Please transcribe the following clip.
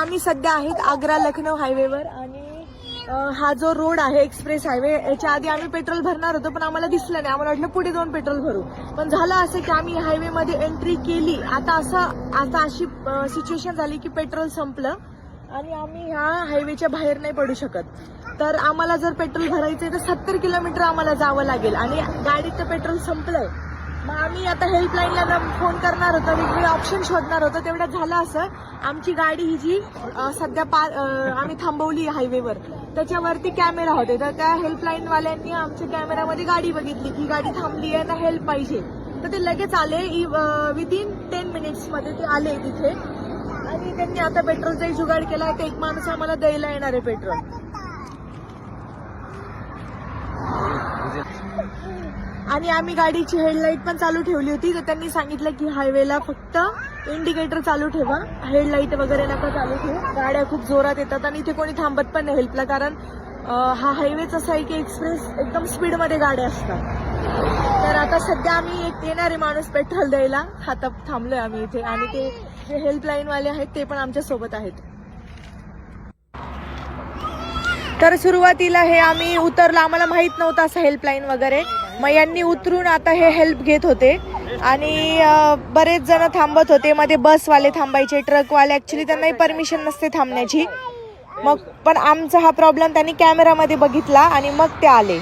आम्ही सध्या आहेत आग्रा लखनौ हायवेवर आणि हा जो रोड आहे एक्सप्रेस हायवे, याच्या आधी आम्ही पेट्रोल भरणार होतो पण आम्हाला दिसलं नाही. आम्हाला वाटलं पुढे जाऊन पेट्रोल भरू, पण झालं असं की आम्ही हायवे मध्ये एंट्री केली. आता अशी सिच्युएशन झाली की पेट्रोल संपलं आणि आम्ही ह्या हायवेच्या बाहेर नाही पडू शकत. तर आम्हाला जर पेट्रोल भरायचंय तर 70 किलोमीटर आम्हाला जावं लागेल आणि गाडीचं पेट्रोल संपलंय. मग आम्ही आता हेल्पलाईनला फोन करणार होतो, वेगवेगळे ऑप्शन शोधणार होतो. तेवढ्यात झालं असं, आमची गाडी ही जी सध्या आम्ही थांबवली हायवेवर, त्याच्यावरती कॅमेरा होते. तर त्या हेल्पलाईनवाल्यांनी आमच्या कॅमेरामध्ये गाडी बघितली की गाडी थांबली आहे ना, हेल्प पाहिजे. तर ते लगेच आले, विदिन 10 मिनिट्समध्ये ते आले तिथे आणि त्यांनी आता पेट्रोलचाही जुगाड केला. तर एक माणूस आम्हाला द्यायला येणार आहे पेट्रोल. आणि आम्ही गाडीची हेडलाईट पण चालू ठेवली होती. तर त्यांनी सांगितलं की हायवेला फक्त इंडिकेटर चालू ठेवा, हेडलाईट वगैरे नका चालू ठेवू. गाड्या खूप जोरात येतात आणि इथे कोणी थांबत पण नाही हेल्पला, कारण हा हायवेच असा आहे की एक्सप्रेस एकदम स्पीडमध्ये गाड्या असतात. तर आता सध्या आम्ही एक येणारे माणूस पेट्रोल द्यायला आता थांबलोय आम्ही इथे आणि ते जे हेल्पलाईनवाले आहेत ते पण आमच्या सोबत आहेत. तर सुरुवातीला हे आम्ही उतरलो, आम्हाला माहित नव्हतं असं हेल्पलाईन वगैरे. मग यांनी उतरून आता हे हेल्प घेत होते आणि बरेच जण थांबत होते. मध्ये बसवाले थांबायचे, ट्रकवाले, ऍक्च्युली त्यांनाही परमिशन नसते थांबण्याची. मग पण आमचा हा प्रॉब्लेम त्यांनी कॅमेरामध्ये बघितला आणि मग ते आले.